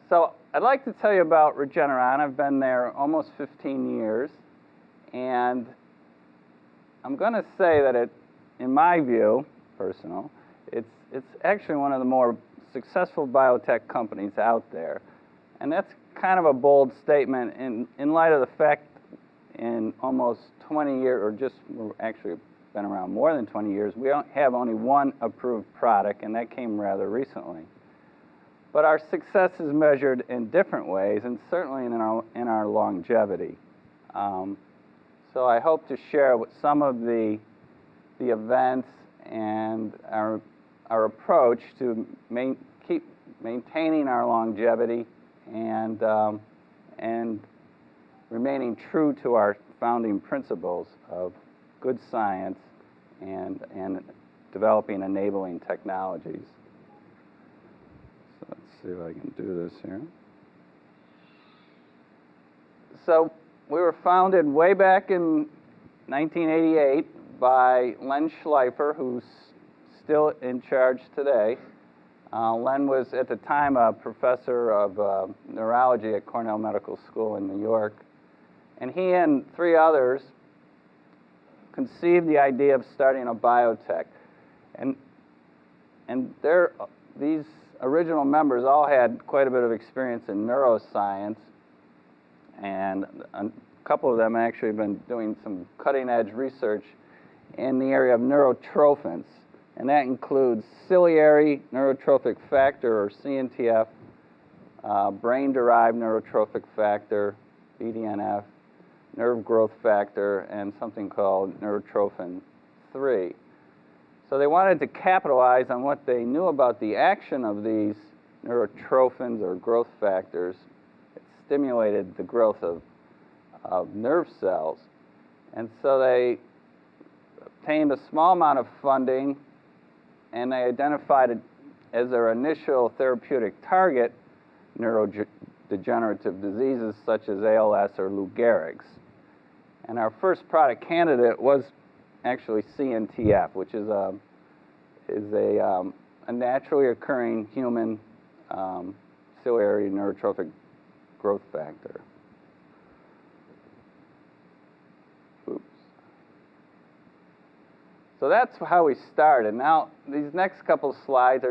So I'd like to tell you about Regeneron. I've been there almost 15 years, and I'm going to say that in my view, personal, it's actually one of the more successful biotech companies out there. And that's kind of a bold statement in light of the fact in almost 20 years, or just actually been around more than 20 years, we don't have only one approved product, and that came rather recently. But our success is measured in different ways, and certainly in our longevity. So I hope to share with some of the events and our approach to keep maintaining our longevity and remaining true to our founding principles of good science and developing enabling technologies. So let's see if I can do this here. So we were founded way back in 1988 by Len Schleifer, who's still in charge today. Len was, at the time, a professor of neurology at Cornell Medical School in New York. And he and 3 others conceived the idea of starting a biotech. And these original members all had quite a bit of experience in neuroscience. And a couple of them actually have been doing some cutting-edge research in the area of neurotrophins. And that includes ciliary neurotrophic factor, or CNTF, brain-derived neurotrophic factor, BDNF, nerve growth factor, and something called neurotrophin 3. So they wanted to capitalize on what they knew about the action of these neurotrophins, or growth factors. It stimulated the growth of nerve cells. And so they obtained a small amount of funding, and they identified it as their initial therapeutic target, neurodegenerative diseases such as ALS or Lou Gehrig's. And our first product candidate was actually CNTF, which is a naturally occurring human ciliary neurotrophic growth factor. Oops. So that's how we started. Now, these next couple slides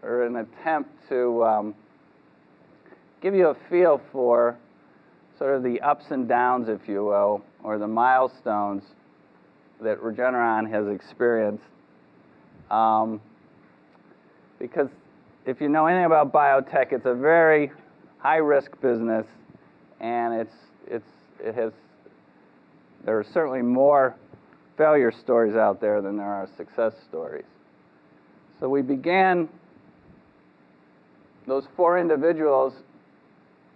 are an attempt to give you a feel for sort of the ups and downs, if you will, or the milestones that Regeneron has experienced. Because if you know anything about biotech, it's a very high-risk business, and there are certainly more failure stories out there than there are success stories. So we began, those 4 individuals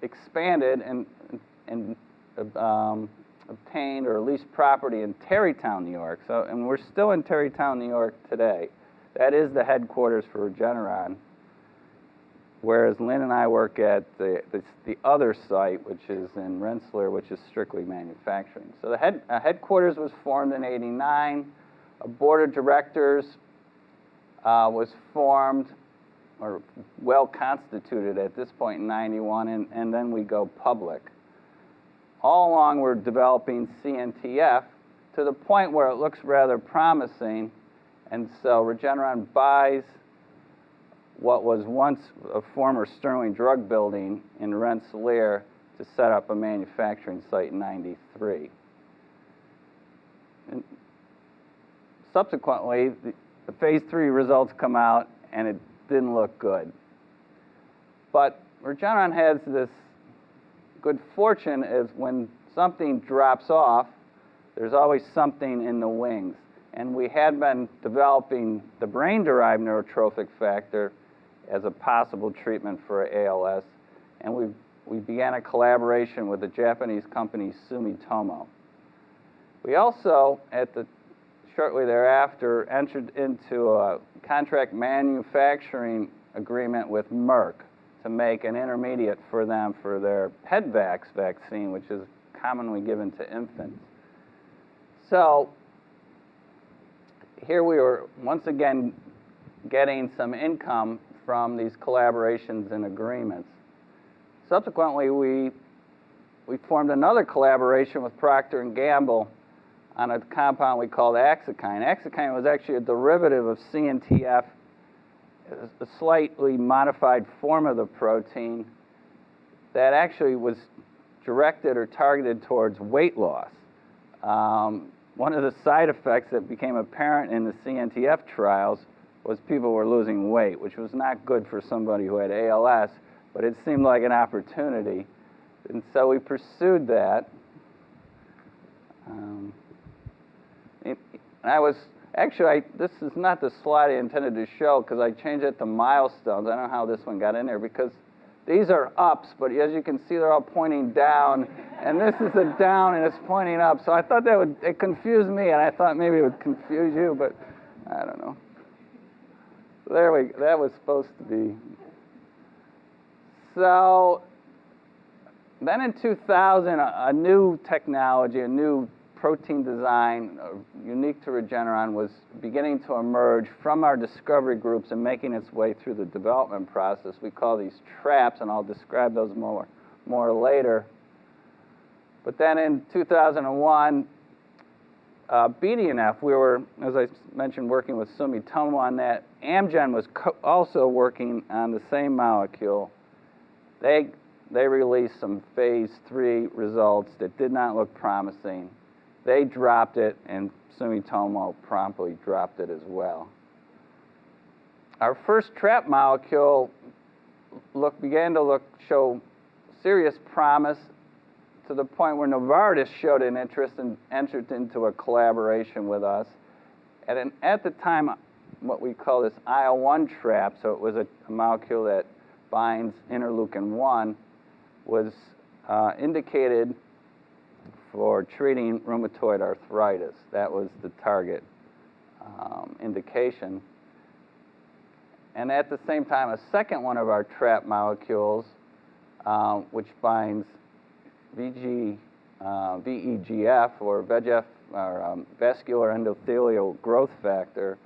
expanded and obtained or leased property in Tarrytown, New York. And we're still in Tarrytown, New York today. That is the headquarters for Regeneron, whereas Lynn and I work at the other site, which is in Rensselaer, which is strictly manufacturing. So the headquarters was formed in '89. A board of directors was formed, or well constituted at this point in '91, and then we go public. All along, we're developing CNTF to the point where it looks rather promising, and so Regeneron buys what was once a former Sterling drug building in Rensselaer to set up a manufacturing site in '93. And subsequently, the phase 3 results come out, and it didn't look good. But Regeneron has this good fortune is when something drops off, there's always something in the wings. And we had been developing the brain-derived neurotrophic factor as a possible treatment for ALS, and we began a collaboration with the Japanese company Sumitomo. We also, shortly thereafter, entered into a contract manufacturing agreement with Merck to make an intermediate for them for their PEDVAX vaccine, which is commonly given to infants. So here we were once again getting some income from these collaborations and agreements. subsequently, we formed another collaboration with Procter & Gamble on a compound we called Axikine. Axikine was actually a derivative of CNTF, a slightly modified form of the protein that actually was directed or targeted towards weight loss. One of the side effects that became apparent in the CNTF trials was people were losing weight, which was not good for somebody who had ALS, but it seemed like an opportunity. And so we pursued that. This is not the slide I intended to show because I changed it to milestones. I don't know how this one got in there because these are ups, but as you can see, they're all pointing down, and this is a down, and it's pointing up. So I thought it confused me, and I thought maybe it would confuse you, but I don't know. That was supposed to be. So then in 2000, a new technology, a new protein design unique to Regeneron was beginning to emerge from our discovery groups and making its way through the development process. We call these traps, and I'll describe those more later. But then in 2001, BDNF, we were, as I mentioned, working with Sumitomo on that. Amgen was also working on the same molecule. They released some phase 3 results that did not look promising. They dropped it, and Sumitomo promptly dropped it as well. Our first trap molecule began to show serious promise to the point where Novartis showed an interest and entered into a collaboration with us. At the time, what we call this IL-1 trap, so it was a molecule that binds interleukin-1, was indicated for treating rheumatoid arthritis. That was the target indication. And at the same time, a second one of our trap molecules, which binds VEGF or VEGF, or vascular endothelial growth factor,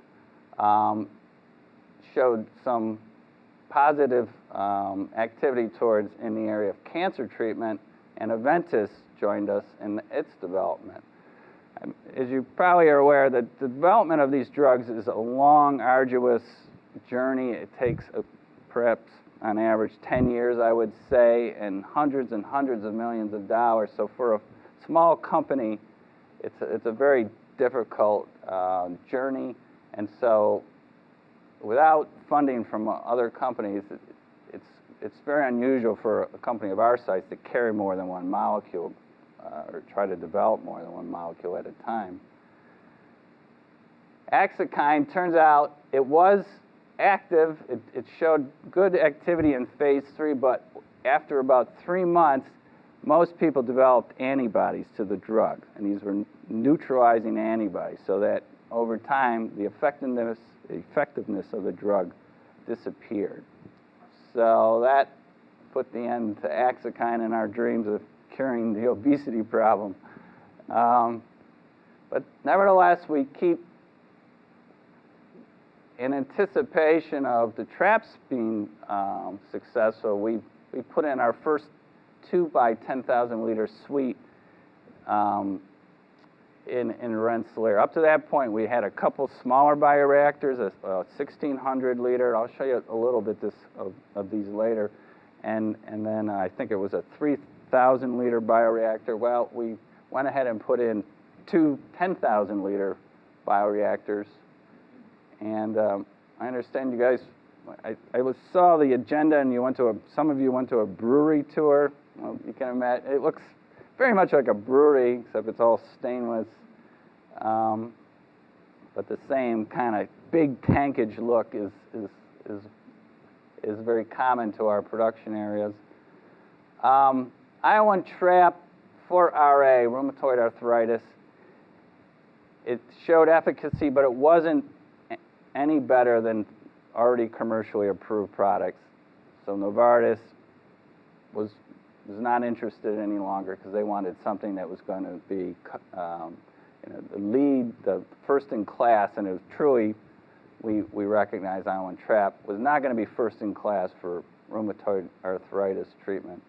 showed some positive activity in the area of cancer treatment, and Aventis joined us in its development. As you probably are aware, the development of these drugs is a long, arduous journey. It takes perhaps on average 10 years, I would say, and hundreds of millions of dollars. So for a small company, it's a very difficult journey. And so without funding from other companies, it's very unusual for a company of our size to carry more than one molecule or try to develop more than one molecule at a time. Axikine, turns out it was active. It showed good activity in phase 3, but after about 3 months, most people developed antibodies to the drug, and these were neutralizing antibodies, so that over time, the effectiveness of the drug disappeared. So that put the end to Axikine and our dreams of curing the obesity problem. But nevertheless, we keep, in anticipation of the traps being successful, we put in our first 2 by 10,000 liter suite in Rensselaer. Up to that point, we had a couple smaller bioreactors, a 1,600 liter. I'll show you a little bit of these later. And then I think it was a 3,000 liter bioreactor. Well, we went ahead and put in 2 10,000 liter bioreactors. And I understand you guys, I saw the agenda, and some of you went to a brewery tour. Well, you can imagine, it looks very much like a brewery, except it's all stainless. But the same kind of big tankage look is very common to our production areas. IL-1 trap for RA, rheumatoid arthritis. It showed efficacy, but it wasn't any better than already commercially approved products. So Novartis was not interested any longer because they wanted something that was going to be the first in class, and it was truly, we recognize IL-1 trap was not going to be first in class for rheumatoid arthritis treatment.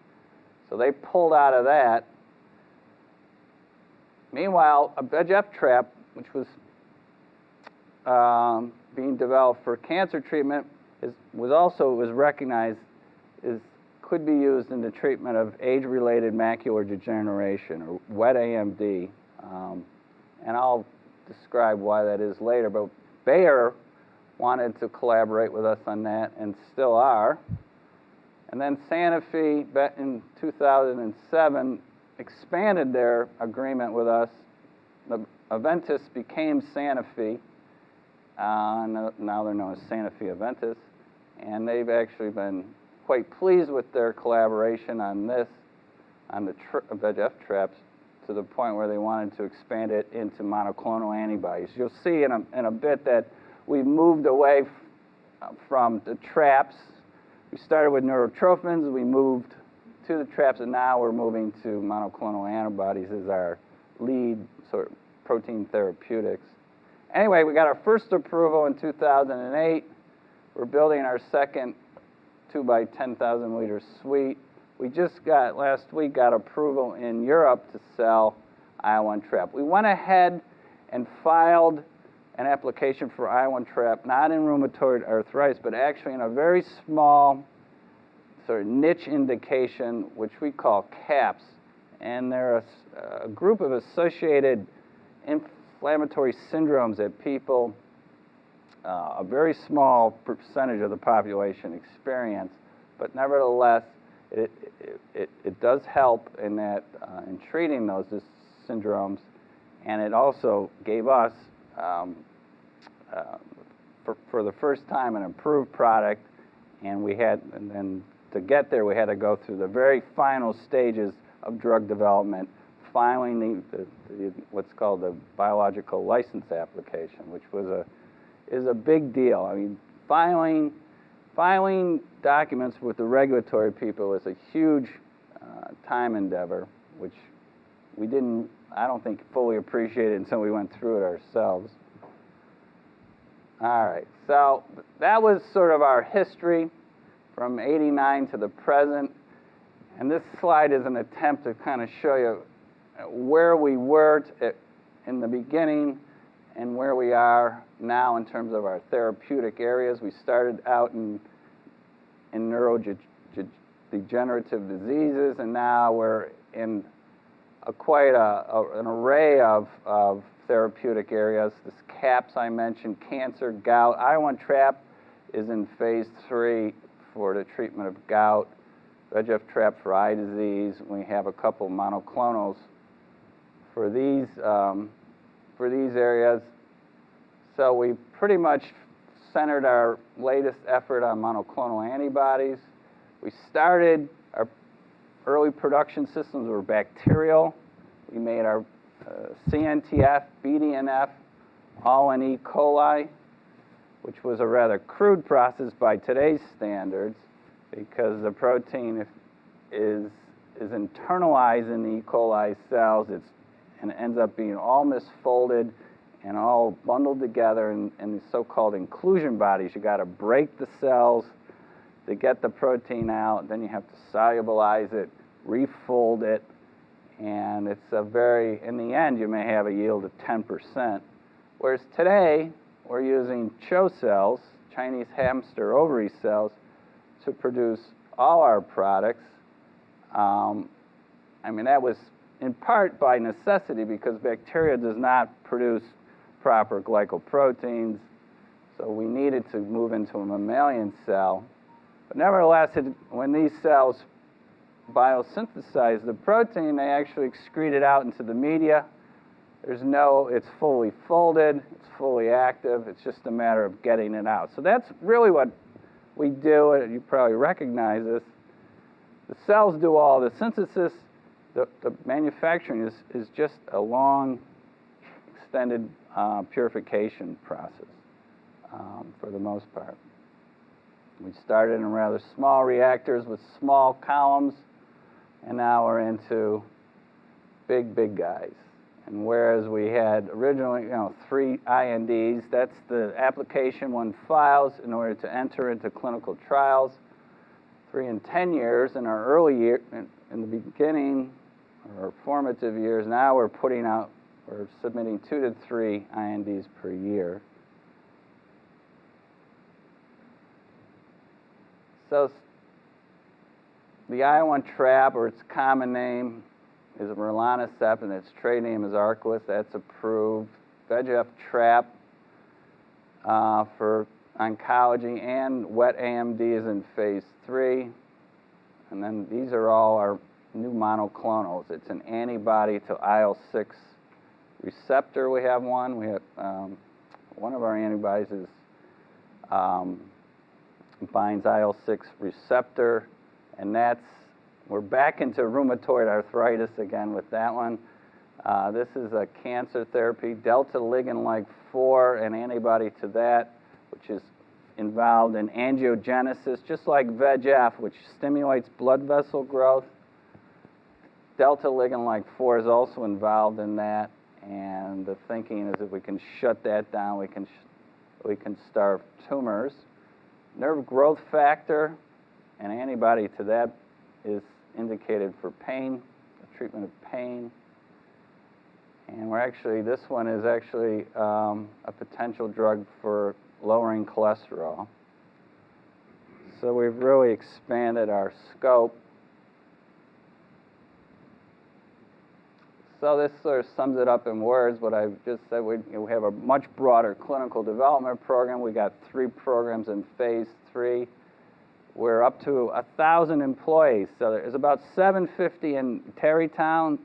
So they pulled out of that. Meanwhile, a VEGF trap, which was being developed for cancer treatment, was recognized could be used in the treatment of age-related macular degeneration, or wet AMD. And I'll describe why that is later. But Bayer wanted to collaborate with us on that, and still are. And then Sanofi, in 2007, expanded their agreement with us. Aventis became Sanofi. Now they're known as Sanofi Aventis. And they've actually been quite pleased with their collaboration on this, on the VEGF traps, to the point where they wanted to expand it into monoclonal antibodies. You'll see in a bit that we've moved away from the traps. We started with neurotrophins, we moved to the traps, and now we're moving to monoclonal antibodies as our lead sort of protein therapeutics. Anyway, we got our first approval in 2008. We're building our second 2 by 10,000 liter suite. We just last week got approval in Europe to sell IL-1 trap. We went ahead and filed an application for IL-1 trap, not in rheumatoid arthritis, but actually in a very small sort of niche indication, which we call CAPS. And they're a group of associated inflammatory syndromes that people, a very small percentage of the population experience, but nevertheless, it does help in that in treating those syndromes, and it also gave us, for the first time, an approved product, and then to get there, we had to go through the very final stages of drug development, filing what's called the biological license application, which is a big deal. I mean, filing documents with the regulatory people is a huge time endeavor, which I don't think, fully appreciate it until we went through it ourselves. All right, so that was sort of our history from '89 to the present. And this slide is an attempt to kind of show you where we were in the beginning and where we are now in terms of our therapeutic areas. We started out in neurodegenerative diseases, and now we're in quite an array of therapeutic areas. This CAPS I mentioned, cancer, gout. IL-1 trap is in phase 3 for the treatment of gout. VEGF trap for eye disease. We have a couple monoclonals for these areas. So we pretty much centered our latest effort on monoclonal antibodies. We started our early production systems were bacterial. We made our CNTF, BDNF, all in E. coli, which was a rather crude process by today's standards, because the protein is internalized in the E. coli cells. And it ends up being all misfolded and all bundled together in these so-called inclusion bodies. You got to break the cells to get the protein out. Then you have to solubilize it, refold it, and it's in the end, you may have a yield of 10%. Whereas today, we're using CHO cells, Chinese hamster ovary cells, to produce all our products. That was in part by necessity, because bacteria does not produce proper glycoproteins, so we needed to move into a mammalian cell. But nevertheless, when these cells biosynthesize the protein, they actually excrete it out into the media. It's fully folded, it's fully active, it's just a matter of getting it out. So that's really what we do, and you probably recognize this. The cells do all the synthesis. The manufacturing is just a long, extended purification process for the most part. We started in rather small reactors with small columns, and now we're into big guys. And whereas we had originally 3 INDs, that's the application one files in order to enter into clinical trials. 3 and 10 years in our early year, in the beginning, or formative years. Now we're submitting 2 to 3 INDs per year. So the IL-1 trap, or its common name, is rilonacept, and its trade name is Arcalyst. That's approved. VEGF trap for oncology and wet AMD is in phase 3. And then these are all our new monoclonals. It's an antibody to IL-6 receptor. We have one. We have one of our antibodies is binds IL-6 receptor, and we're back into rheumatoid arthritis again with that one. This is a cancer therapy, delta ligand-like 4, an antibody to that, which is involved in angiogenesis, just like VEGF, which stimulates blood vessel growth. Delta ligand-like 4 is also involved in that, and the thinking is if we can shut that down, we can starve tumors. Nerve growth factor, an antibody to that, is indicated for pain, the treatment of pain. And this one is actually a potential drug for lowering cholesterol. So we've really expanded our scope. So this sort of sums it up in words, what I've just said. We have a much broader clinical development program. We got 3 programs in phase 3. We're up to 1,000 employees. So there's about 750 in Tarrytown.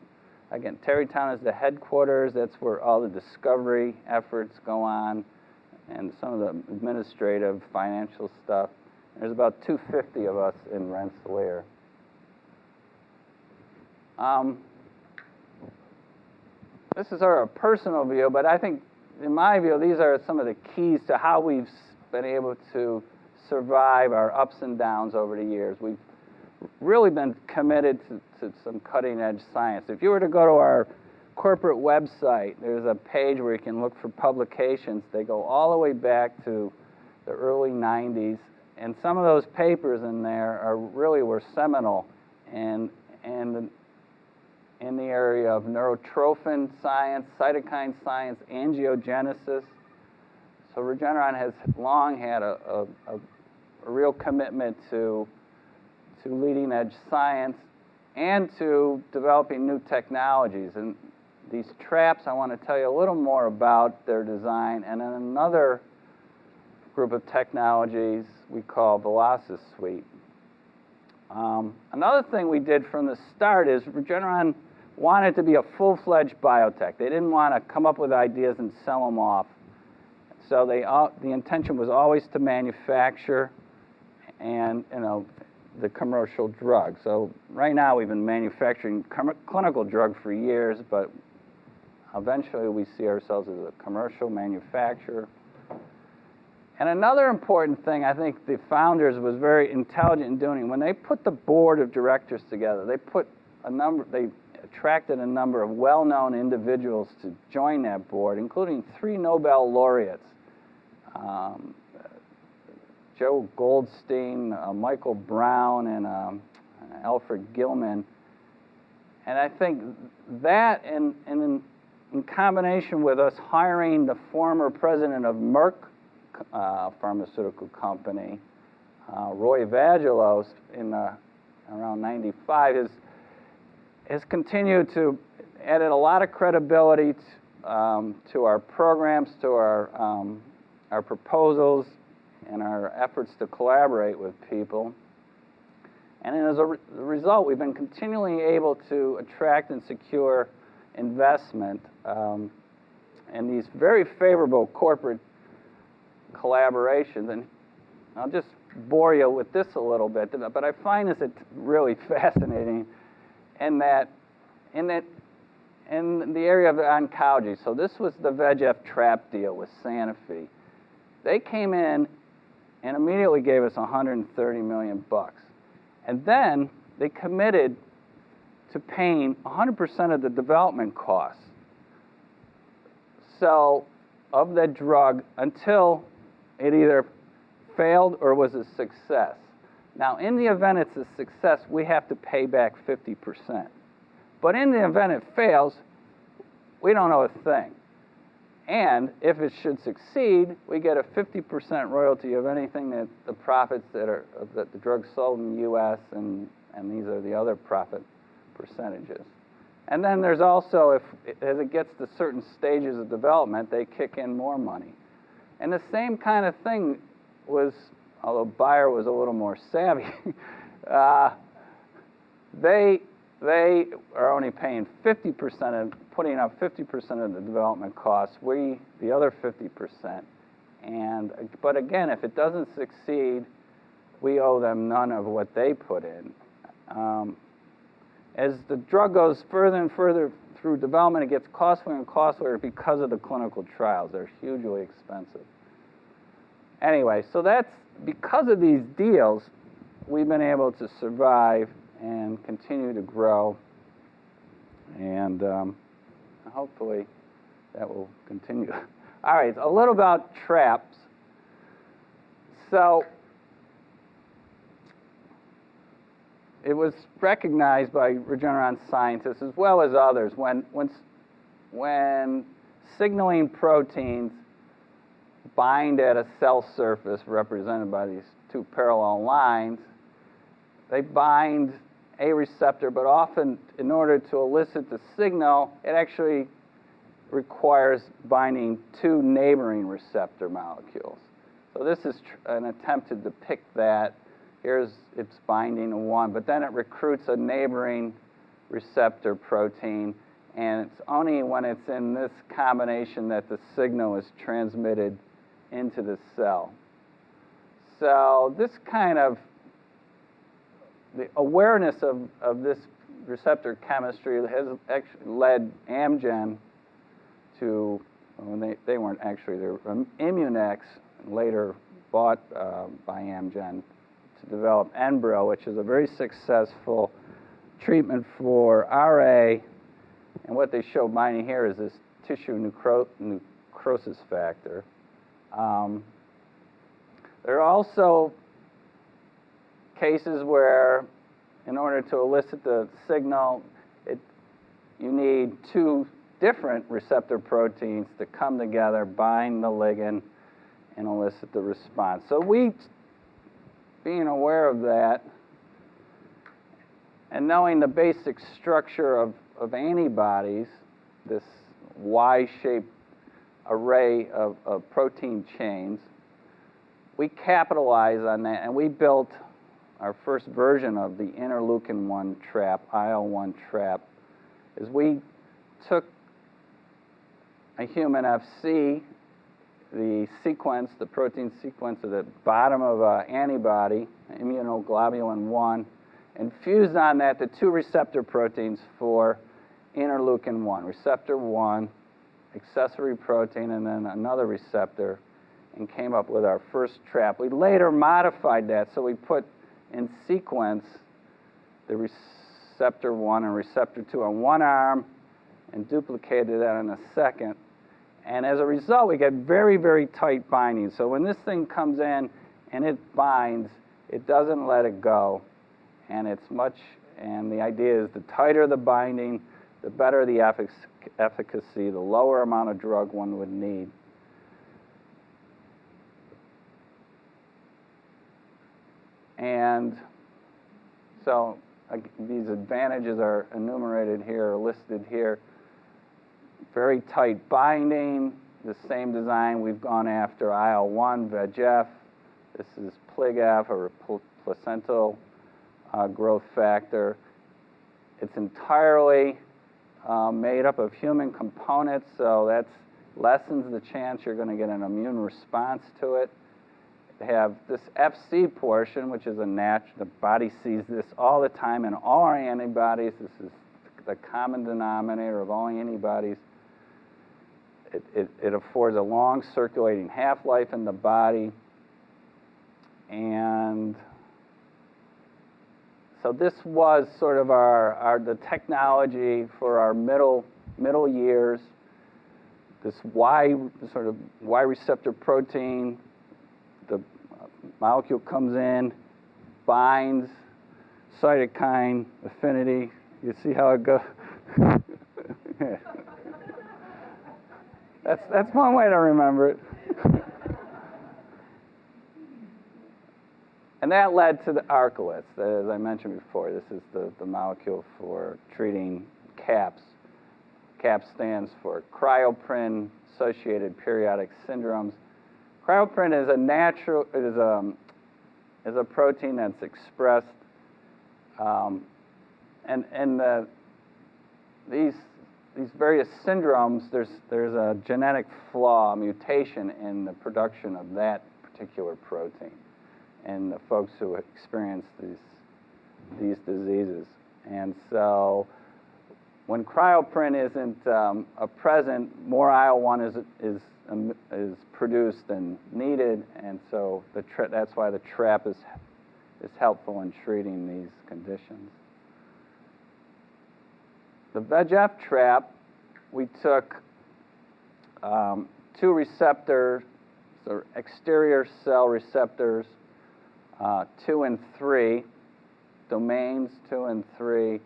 Again, Tarrytown is the headquarters. That's where all the discovery efforts go on and some of the administrative, financial stuff. There's about 250 of us in Rensselaer. This is our personal view, but I think, in my view, these are some of the keys to how we've been able to survive our ups and downs over the years. We've really been committed to some cutting-edge science. If you were to go to our corporate website, there's a page where you can look for publications. They go all the way back to the early 90s, and some of those papers in there were seminal and in the area of neurotrophin science, cytokine science, angiogenesis. So Regeneron has long had a real commitment to leading-edge science and to developing new technologies. And these traps, I want to tell you a little more about their design. And then another group of technologies we call VelociSuite. Another thing we did from the start is Regeneron wanted to be a full-fledged biotech. They didn't want to come up with ideas and sell them off. So the intention was always to manufacture and the commercial drug. So right now we've been manufacturing clinical drug for years, but eventually we see ourselves as a commercial manufacturer. And another important thing I think the founders was very intelligent in doing, when they put the board of directors together, they attracted a number of well-known individuals to join that board, including 3 Nobel laureates, Joe Goldstein, Michael Brown, and Alfred Gilman. And I think that, in combination with us hiring the former president of Merck pharmaceutical company, Roy Vagelos, around 95, has continued to added a lot of credibility to our programs, to our proposals, and our efforts to collaborate with people. And as a result, we've been continually able to attract and secure investment and these very favorable corporate collaborations. And I'll just bore you with this a little bit, but I find this really fascinating in the area of oncology. So this was the VEGF trap deal with Sanofi. They came in and immediately gave us $130 million. And then they committed to paying 100% of the development costs of the drug until it either failed or was a success. Now, in the event it's a success, we have to pay back 50%. But in the event it fails, we don't know a thing. And if it should succeed, we get a 50% royalty of anything that the profits that the drug sold in the U.S., and these are the other profit percentages. And then there's also, as it gets to certain stages of development, they kick in more money. And the same kind of thing was, although Bayer was a little more savvy, they are only paying 50% of, putting up 50% of the development costs, we the other 50%. But again, if it doesn't succeed, we owe them none of what they put in. As the drug goes further and further through development, it gets costlier and costlier because of the clinical trials. They're hugely expensive. Anyway, so that's, because of these deals, we've been able to survive and continue to grow, and hopefully that will continue. All right, a little about traps. So it was recognized by Regeneron scientists as well as others when signaling proteins bind at a cell surface represented by these two parallel lines, they bind a receptor, but often in order to elicit the signal, it actually requires binding two neighboring receptor molecules. So this is an attempt to depict that. Here's it's binding to one, but then it recruits a neighboring receptor protein, and it's only when it's in this combination that the signal is transmitted into the cell. So this kind of, the awareness of this receptor chemistry has actually led Amgen to, well, they weren't actually, they were Immunex, later bought by Amgen, to develop Enbrel, which is a very successful treatment for RA. And what they show binding here is this tissue necrosis factor. There are also cases where, in order to elicit the signal, you need two different receptor proteins to come together, bind the ligand, and elicit the response. So we, being aware of that, and knowing the basic structure of antibodies, this Y-shaped array of protein chains, we capitalize on that, and we built our first version of the interleukin-1 trap, IL-1 trap, is we took a human FC, the sequence, the protein sequence at the bottom of an antibody, immunoglobulin 1, and fused on that the two receptor proteins for interleukin-1, receptor 1, accessory protein, and then another receptor, and came up with our first trap. We later modified that, so we put in sequence the receptor 1 and receptor 2 on one arm and duplicated that on the second. And as a result, we get very, very tight binding. So when this thing comes in and it binds, it doesn't let it go. And the idea is the tighter the binding, the better the efficacy, the lower amount of drug one would need. And so these advantages are enumerated here, or listed here. Very tight binding, the same design. We've gone after IL-1, VEGF. This is PLGF, or placental growth factor. It's entirely made up of human components, so that lessens the chance you're going to get an immune response to it. They have this FC portion, which is the body sees this all the time in all our antibodies. This is the common denominator of all antibodies. It affords a long circulating half-life in the body. And so this was sort of the technology for our middle years. This Y receptor protein, the molecule comes in, binds, cytokine affinity. You see how it goes? That's one way to remember it. And that led to the Arcalyst, as I mentioned before. This is the molecule for treating CAPS. CAPS stands for cryoprin-associated periodic syndromes. Cryoprin is a protein that's expressed, these various syndromes. There's a genetic flaw, mutation in the production of that particular protein, and the folks who experience these diseases. And so, when cryoprin isn't present, more IL-1 is produced than needed, and so that's why the trap is helpful in treating these conditions. The VEGF trap, we took two receptors, so exterior cell receptors, 2 and 3, domains 2 and 3,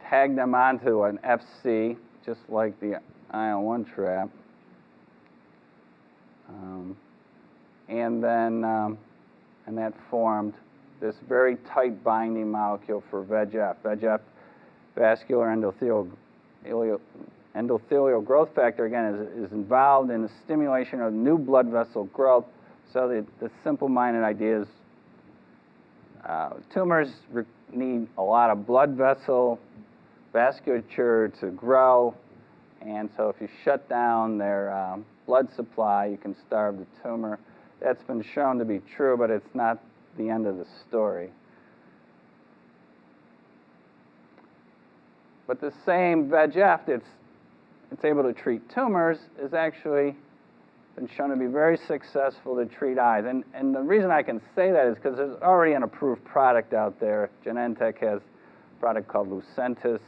tagged them onto an FC, just like the IL-1 trap. And that formed this very tight binding molecule for VEGF. VEGF, vascular endothelial growth factor, again, is involved in the stimulation of new blood vessel growth. So the simple-minded idea is tumors need a lot of blood vessel vasculature to grow, and so if you shut down their blood supply, you can starve the tumor. That's been shown to be true, but it's not the end of the story. But the same VEGF it's able to treat tumors is actually been shown to be very successful to treat eyes. And the reason I can say that is because there's already an approved product out there. Genentech has a product called Lucentis,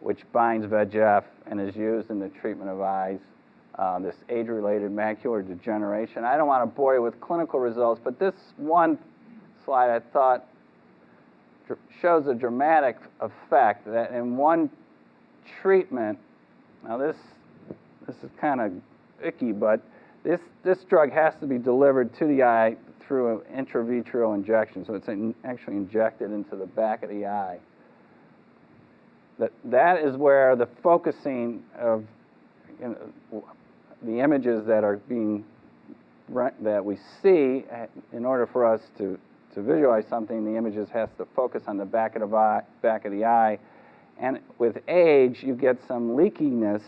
which binds VEGF and is used in the treatment of eyes, this age-related macular degeneration. I don't want to bore you with clinical results, but this one slide I thought shows a dramatic effect that in one treatment, now this is kind of icky, but this drug has to be delivered to the eye through an intravitreal injection, so it's actually injected into the back of the eye. That is where the focusing of the images that we see, in order for us to visualize something, the images has to focus on the back of the eye. And with age, you get some leakiness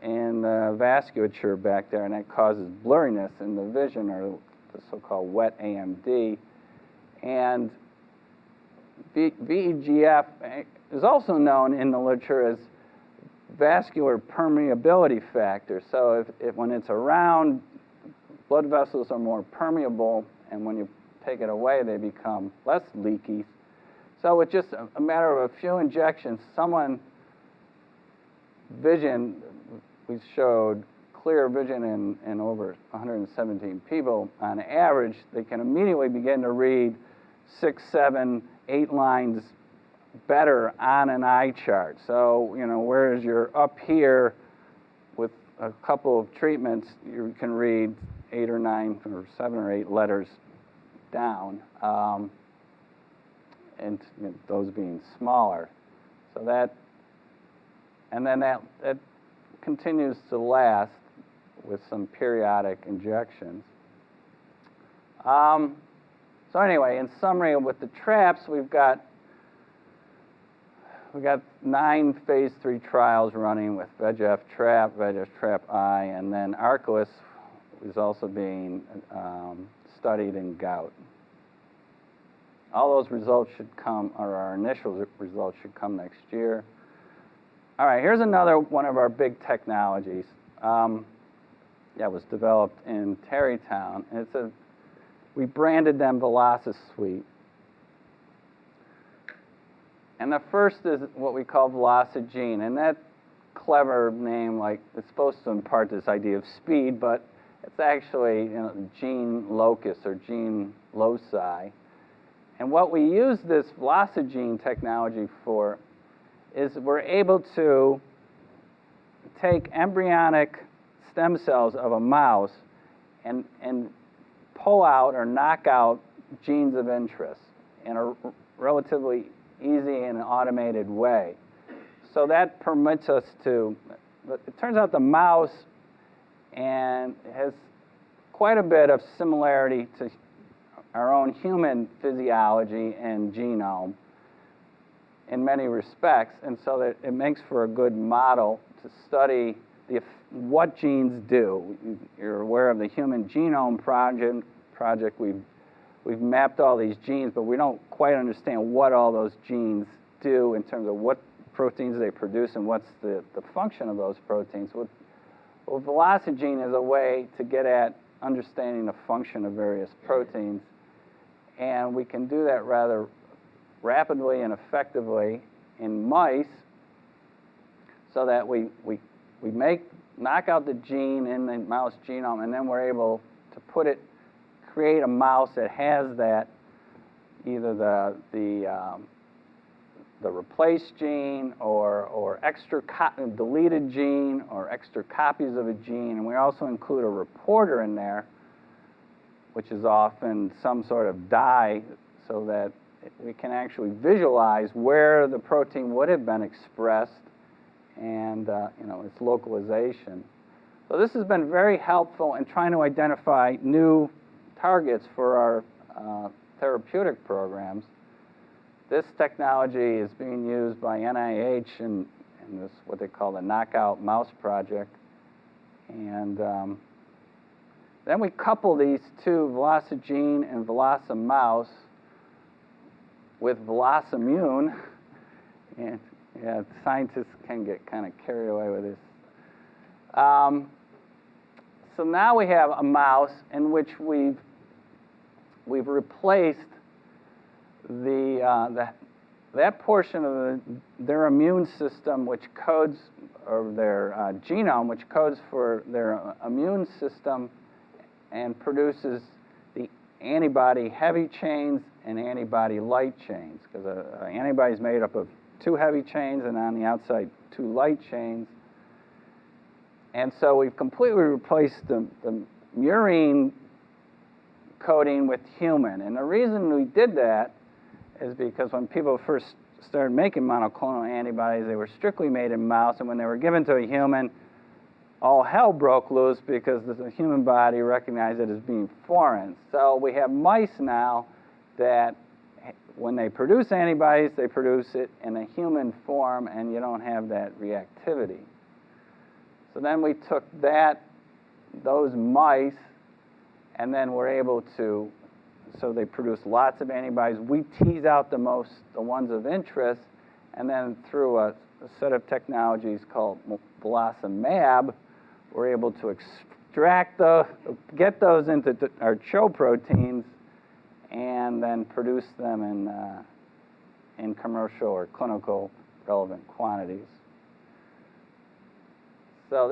in the vasculature back there, and that causes blurriness in the vision, or the so-called wet AMD. And VEGF is also known in the literature as vascular permeability factor. So when it's around, blood vessels are more permeable, and when you take it away, they become less leaky. So with just a matter of a few injections, we showed clear vision in over 117 people. On average, they can immediately begin to read 6, 7, 8 lines better on an eye chart. So, whereas you're up here with a couple of treatments, you can read 8 or 9 or 7 or 8 letters down, and those being smaller. So that continues to last with some periodic injections. So anyway, in summary, with the traps, we've got 9 phase 3 trials running with VEGF trap eye, and then Arcalyst is also being studied in gout. All those results should come, or our initial results should come next year. All right, here's another one of our big technologies. It was developed in Tarrytown, and we branded them VelociSuite. And the first is what we call VelociGene, and that clever name, it's supposed to impart this idea of speed, but it's actually gene locus or gene loci. And what we use this velocigene technology for is we're able to take embryonic stem cells of a mouse and pull out or knock out genes of interest in a relatively easy and automated way. So that permits us to, it turns out the mouse has quite a bit of similarity to our own human physiology and genome in many respects, and so that it makes for a good model to study what genes do. You're aware of the Human Genome Project. We've mapped all these genes, but we don't quite understand what all those genes do in terms of what proteins they produce and what's the function of those proteins. Well, velocigene is a way to get at understanding the function of various proteins, and we can do that rather rapidly and effectively in mice, so that we knock out the gene in the mouse genome, and then we're able to create a mouse that has that, either the replaced gene or extra deleted gene or extra copies of a gene. And we also include a reporter in there, which is often some sort of dye, so that we can actually visualize where the protein would have been expressed and its localization. So this has been very helpful in trying to identify new targets for our therapeutic programs. This technology is being used by NIH in this, what they call the Knockout Mouse Project. And then we couple these two, velocigene and veloci-mouse, with velocimune. And yeah, scientists can get kind of carried away with this. So now we have a mouse in which we've replaced that portion of their immune system, which codes, or their genome, which codes for their immune system and produces the antibody heavy chains and antibody light chains, because an antibody is made up of 2 heavy chains and on the outside 2 light chains. And so we've completely replaced the murine coding with human. And the reason we did that is because when people first started making monoclonal antibodies, they were strictly made in mouse, and when they were given to a human, all hell broke loose because the human body recognized it as being foreign. So we have mice now that when they produce antibodies, they produce it in a human form, and you don't have that reactivity. So then we took those mice, and then we're able to, so they produce lots of antibodies. We tease out the ones of interest, and then through a set of technologies called velocimab, we're able to get those into our CHO proteins, and then produce them in commercial or clinical relevant quantities. So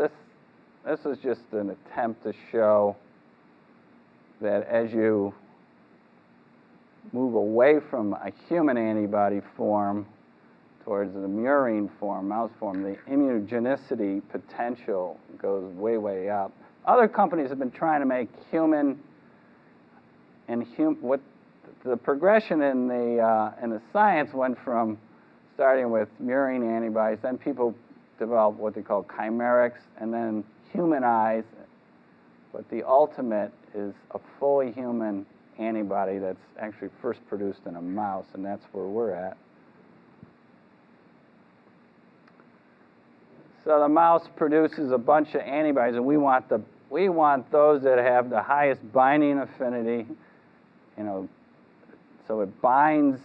this is just an attempt to show that as you move away from a human antibody form towards the murine form, mouse form, the immunogenicity potential goes way, way up. Other companies have been trying to make human and the progression in the science went from starting with murine antibodies, then people developed what they call chimerics, and then humanize. But the ultimate is a fully human antibody that's actually first produced in a mouse, and that's where we're at. So the mouse produces a bunch of antibodies, and we want those that have the highest binding affinity, so it binds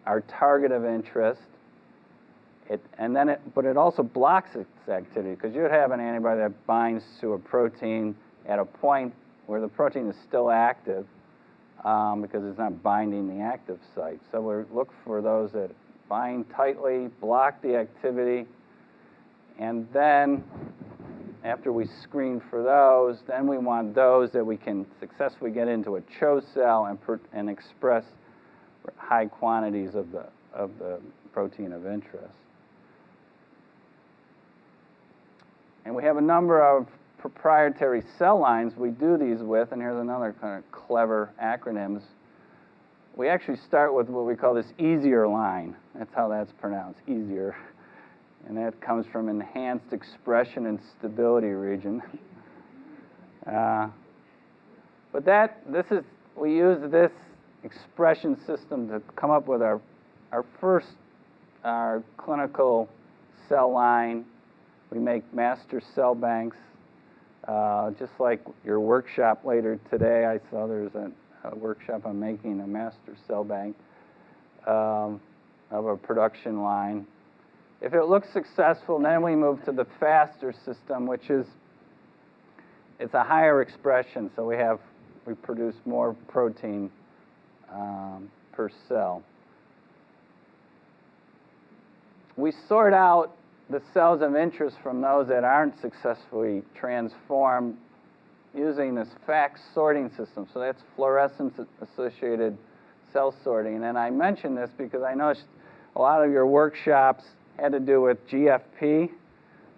our target of interest. But it also blocks its activity, because you would have an antibody that binds to a protein at a point where the protein is still active, because it's not binding the active site. So we look for those that bind tightly, block the activity, and then after we screen for those, then we want those that we can successfully get into a CHO cell and express high quantities of the protein of interest. And we have a number of proprietary cell lines we do these with, and here's another kind of clever acronyms. We actually start with what we call this easier line. That's how that's pronounced, easier. And that comes from enhanced expression and stability region. But we use this expression system to come up with our clinical cell line. We make master cell banks. Just like your workshop later today, I saw there's a workshop on making a master cell bank of a production line. If it looks successful, then we move to the faster system, which is, it's a higher expression, so we produce more protein per cell. We sort out the cells of interest from those that aren't successfully transformed using this FACS sorting system. So that's fluorescence-associated cell sorting. And I mention this because I noticed a lot of your workshops had to do with GFP.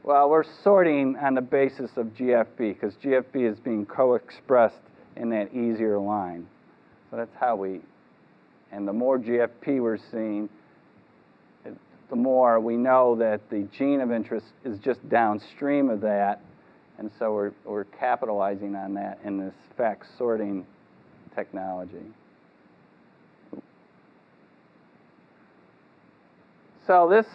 Well, we're sorting on the basis of GFP because GFP is being co-expressed in that easier line. So that's how and the more GFP we're seeing, the more we know that the gene of interest is just downstream of that, and so we're capitalizing on that in this FACS sorting technology. So this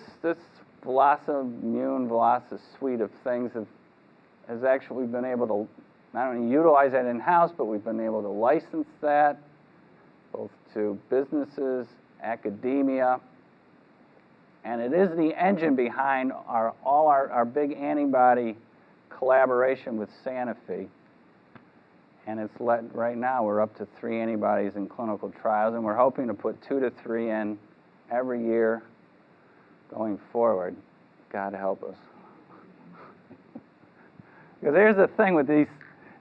Immune Velocis suite of things has actually been able to not only utilize that in-house, but we've been able to license that both to businesses, academia, and it is the engine behind all our big antibody collaboration with Sanofi. And it's right now we're up to 3 antibodies in clinical trials, and we're hoping to put 2 to 3 in every year going forward. God help us. Because here's the thing with these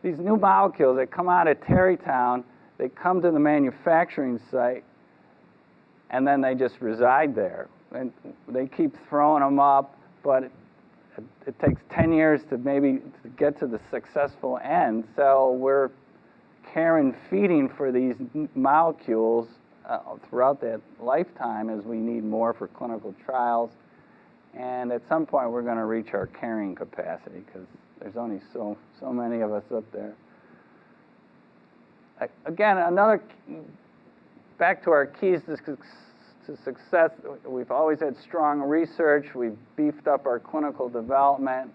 new molecules that come out of Tarrytown, they come to the manufacturing site, and then they just reside there. And they keep throwing them up, but it takes 10 years to get to the successful end. So we're care and feeding for these molecules throughout that lifetime as we need more for clinical trials. And at some point, we're going to reach our carrying capacity because there's only so many of us up there. Again, back to our keys to success, we've always had strong research. We've beefed up our clinical development.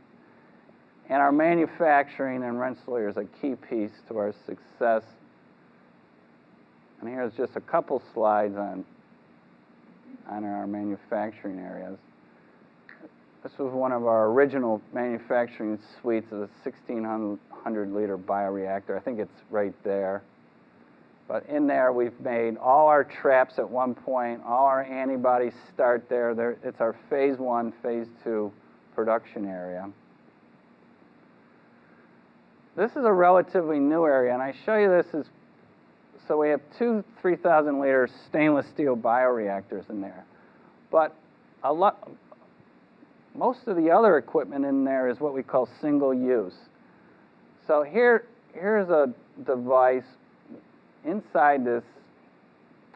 And our manufacturing and Rensselaer is a key piece to our success. And here's just a couple slides on our manufacturing areas. This was one of our original manufacturing suites of the 1,600-liter bioreactor. I think it's right there. But in there, we've made all our traps at one point. All our antibodies start there. It's our phase 1, phase 2 production area. This is a relatively new area, and I show you this so we have 2 3,000-liter stainless steel bioreactors in there. But most of the other equipment in there is what we call single use. So here's a device. Inside this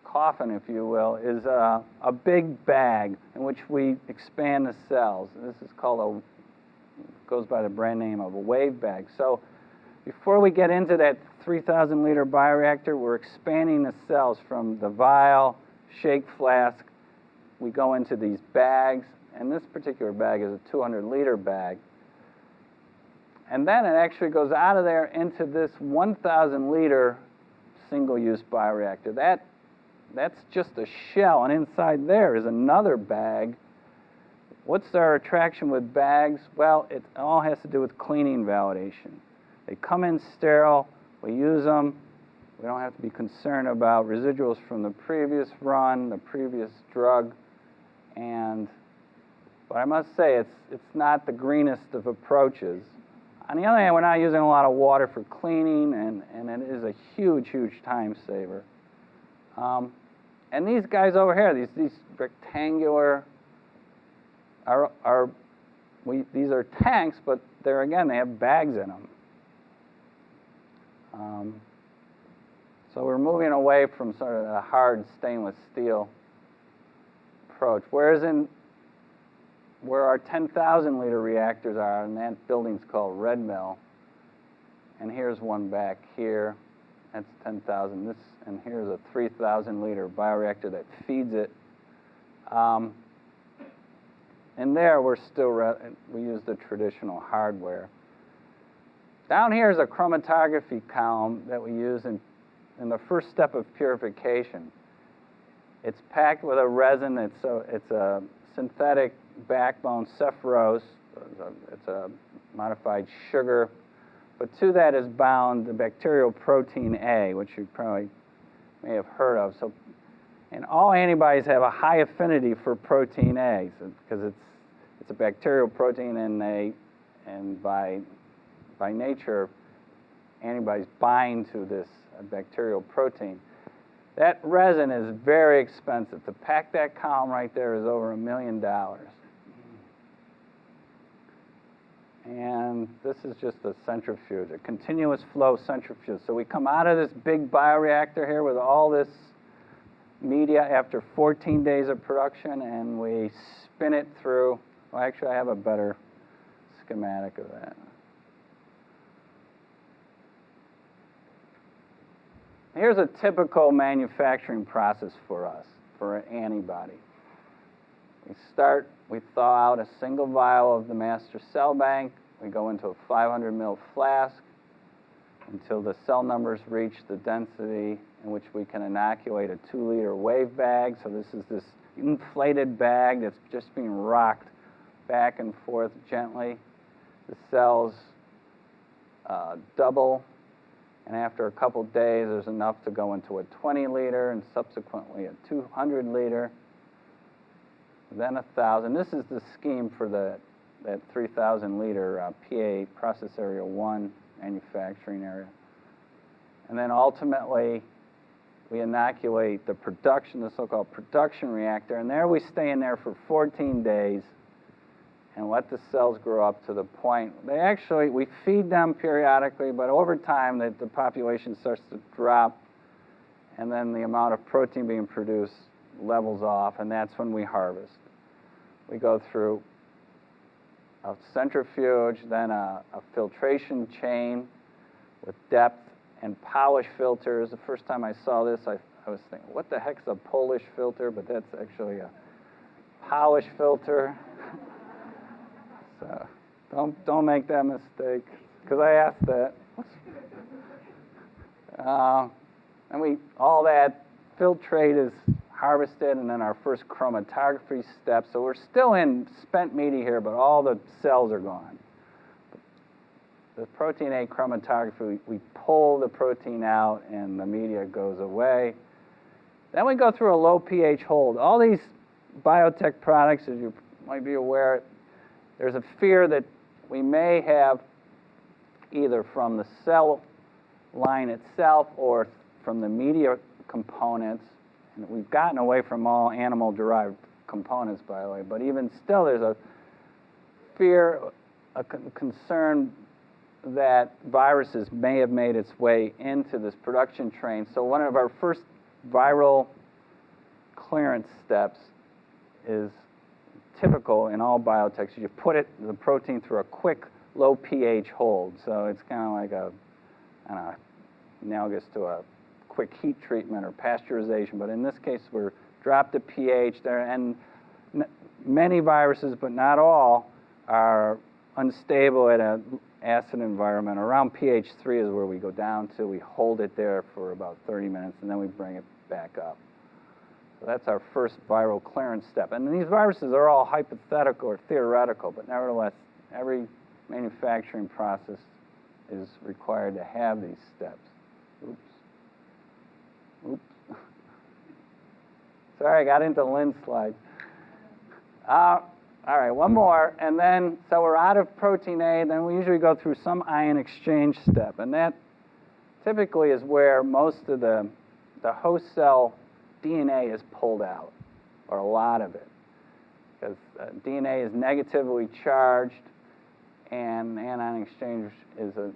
coffin, if you will, is a big bag in which we expand the cells. This is goes by the brand name of a wave bag. So before we get into that 3,000-liter bioreactor, we're expanding the cells from the vial, shake flask. We go into these bags, and this particular bag is a 200-liter bag. And then it actually goes out of there into this 1,000-liter single-use bioreactor. That's just a shell, and inside there is another bag. What's our attraction with bags? Well, it all has to do with cleaning validation. They come in sterile, we use them, we don't have to be concerned about residuals from the previous run, the previous drug, but I must say it's not the greenest of approaches. On the other hand, we're not using a lot of water for cleaning, and it is a huge, huge time saver. And these guys over here, these rectangular, these are tanks, but they're, again, they have bags in them. So we're moving away from sort of a hard stainless steel approach. Whereas where our 10,000 liter reactors are, and that building's called Red Mill, and here's one back here, that's 10,000. And here's a 3,000 liter bioreactor that feeds it. And there we use the traditional hardware. Down here is a chromatography column that we use in the first step of purification. It's packed with a resin. It's a synthetic backbone saccharose. It's a modified sugar. But to that is bound the bacterial protein A, which you probably may have heard of. And all antibodies have a high affinity for protein A because it's a bacterial protein, and by nature, antibodies bind to this bacterial protein. That resin is very expensive. To pack that column right there is over $1 million. And this is just a centrifuge, a continuous flow centrifuge. So we come out of this big bioreactor here with all this media after 14 days of production, and we spin it through. Well, actually, I have a better schematic of that. Here's a typical manufacturing process for us, for an antibody. We thaw out a single vial of the master cell bank. We go into a 500 ml flask until the cell numbers reach the density in which we can inoculate a 2-liter wave bag. So this is this inflated bag that's just being rocked back and forth gently. The cells double, and after a couple days, there's enough to go into a 20-liter and subsequently a 200-liter, then 1,000. This is the scheme for that 3,000-liter PA, process area 1 manufacturing area. And then ultimately, we inoculate the so-called production reactor, and there we stay in there for 14 days and let the cells grow up to the point. We feed them periodically, but over time, the population starts to drop, and then the amount of protein being produced levels off, and that's when we harvest. We go through a centrifuge, then a filtration chain with depth and polish filters. The first time I saw this, I was thinking, what the heck's a Polish filter? But that's actually a polish filter. So don't make that mistake, because I asked that. And all that filtrate is harvested, and then our first chromatography step. So we're still in spent media here, but all the cells are gone. The protein A chromatography, we pull the protein out, and the media goes away. Then we go through a low pH hold. All these biotech products, as you might be aware, there's a fear that we may have either from the cell line itself or from the media components. And we've gotten away from all animal-derived components, by the way, but even still there's a fear, a concern that viruses may have made its way into this production train. So one of our first viral clearance steps is typical in all biotechs. You put the protein through a quick low pH hold. So it's kind of like analogous to a quick heat treatment or pasteurization. But in this case, we're dropped the pH there, and many viruses, but not all, are unstable at an acid environment. Around pH 3 is where we go down to. We hold it there for about 30 minutes, and then we bring it back up. So that's our first viral clearance step. And these viruses are all hypothetical or theoretical, but nevertheless, every manufacturing process is required to have these steps. Oops. Sorry, I got into Lynn's slide. All right, one more, and then, so we're out of protein A, then we usually go through some ion exchange step, and that typically is where most of the host cell DNA is pulled out, or a lot of it, because DNA is negatively charged, and anion exchange is a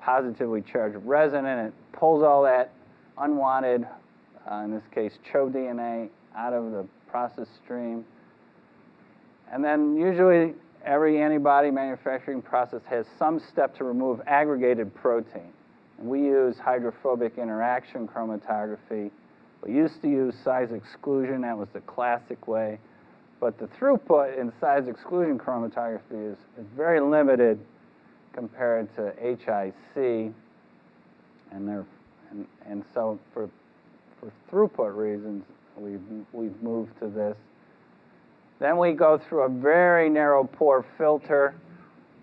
positively charged resin, and it pulls all that unwanted, in this case, CHO DNA, out of the process stream. And then usually every antibody manufacturing process has some step to remove aggregated protein. And we use hydrophobic interaction chromatography. We used to use size exclusion. That was the classic way. But the throughput in size exclusion chromatography is very limited compared to HIC. And so for throughput reasons, we've moved to this. Then we go through a very narrow pore filter,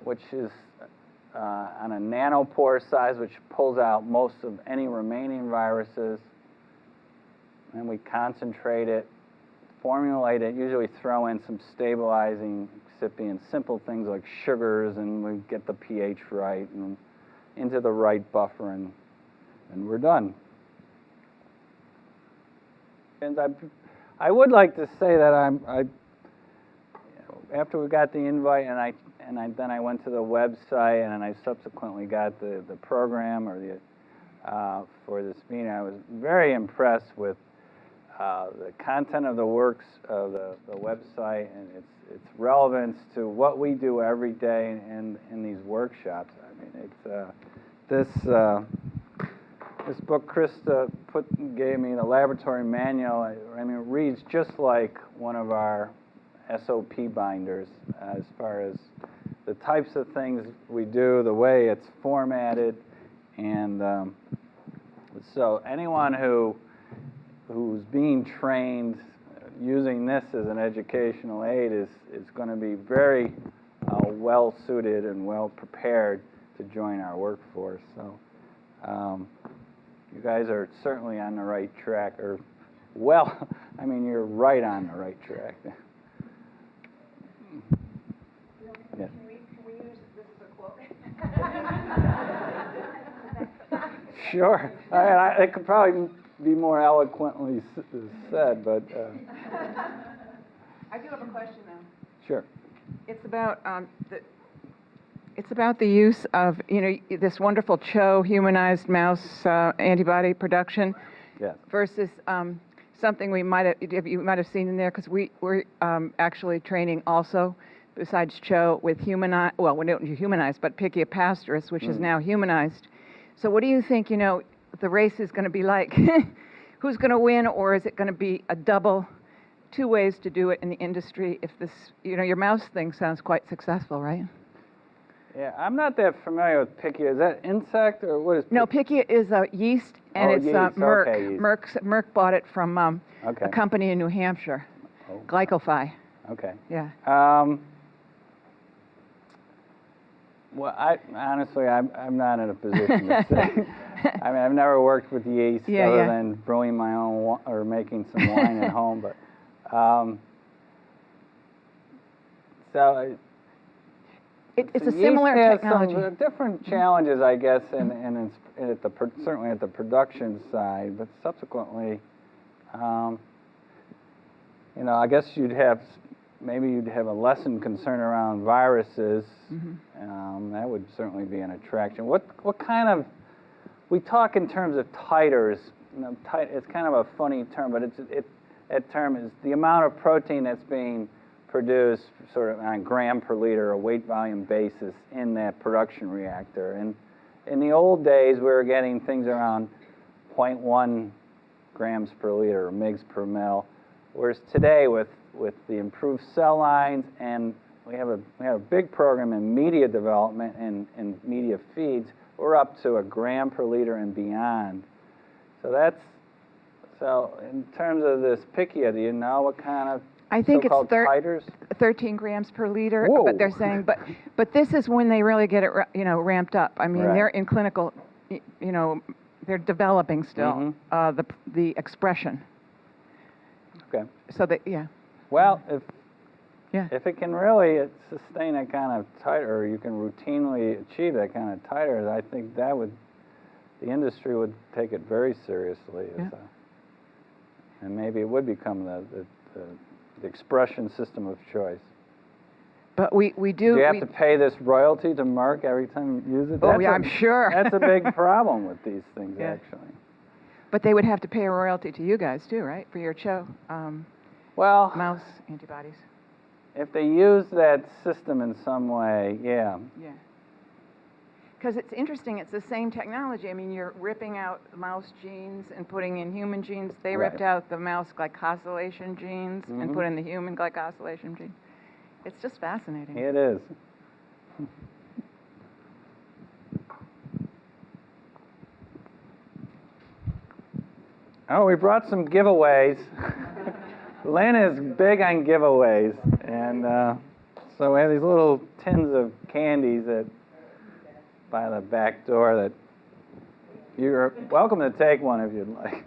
which is on a nanopore size, which pulls out most of any remaining viruses. And we concentrate it, formulate it, usually throw in some stabilizing excipients, simple things like sugars, and we get the pH right and into the right buffer, and we're done. And I would like to say that after we got the invite, then I went to the website, and I subsequently got the program or for this meeting. I was very impressed with the content of the works of the website and its relevance to what we do every day in these workshops. I mean, this book Krista gave me, the laboratory manual. I mean, it reads just like one of our SOP binders as far as the types of things we do, the way it's formatted, and so anyone who's being trained using this as an educational aid is going to be very well suited and well prepared to join our workforce. So you guys are certainly on the right track, or well, I mean, you're right on the right track. Yeah. Can we use this as a quote? Sure. I mean, it could probably be more eloquently said, but... I do have a question, though. Sure. It's about the use of, this wonderful CHO humanized mouse antibody production, Yes. versus something you might have seen in there, because we're actually training also, besides CHO, with humanized, well, we don't do humanized, but Pichia-Pastoris, which is now humanized. So what do you think, the race is going to be like? Who's going to win, or is it going to be a double, two ways to do it in the industry? If this, your mouse thing sounds quite successful, right? Yeah, I'm not that familiar with Pichia. Is that insect, or what is Pichia? No, Pichia is a yeast, and it's yeast. Merck. Okay, yeast. Merck bought it from Okay. a company in New Hampshire, Glycophi. Okay. Yeah. Well, honestly, I'm not in a position to say. I mean, I've never worked with yeast other than brewing my own or making some wine at home. But so it's a similar technology. Some different challenges, I guess, certainly at the production side. But subsequently, I guess maybe you'd have a lessened concern around viruses. Mm-hmm. That would certainly be an attraction. What kind of, we talk in terms of titers. It's kind of a funny term, but that term is the amount of protein that's being produced sort of on a gram per liter or weight volume basis in that production reactor. And in the old days, we were getting things around 0.1 grams per liter or mgs per mil, whereas today with the improved cell lines, and we have a big program in media development and media feeds, we're up to a gram per liter and beyond. So in terms of this Pichia, do you know what kind of so-called titers? 13 grams per liter. Whoa. But they're saying, but this is when they really get it, ramped up. I mean, they're in clinical, they're developing still the expression. Okay. So Well, if it can really sustain that kind of titer, or you can routinely achieve that kind of titer, I think the industry would take it very seriously. Yeah. and maybe it would become the expression system of choice. But we do... Do you have to pay this royalty to Merck every time you use it? Oh, yeah, I'm sure. That's a big problem with these things, Yeah. actually. But they would have to pay a royalty to you guys, too, right? For your CHO Well, mouse antibodies. if they use that system in some way, yeah. Yeah. Because it's interesting, it's the same technology. I mean, you're ripping out mouse genes and putting in human genes. They Right. ripped out the mouse glycosylation genes and Mhm. put in the human glycosylation gene. It's just fascinating. It is. Oh, we brought some giveaways. Lynn is big on giveaways, and so we have these little tins of candies by the back door that you're welcome to take one if you'd like.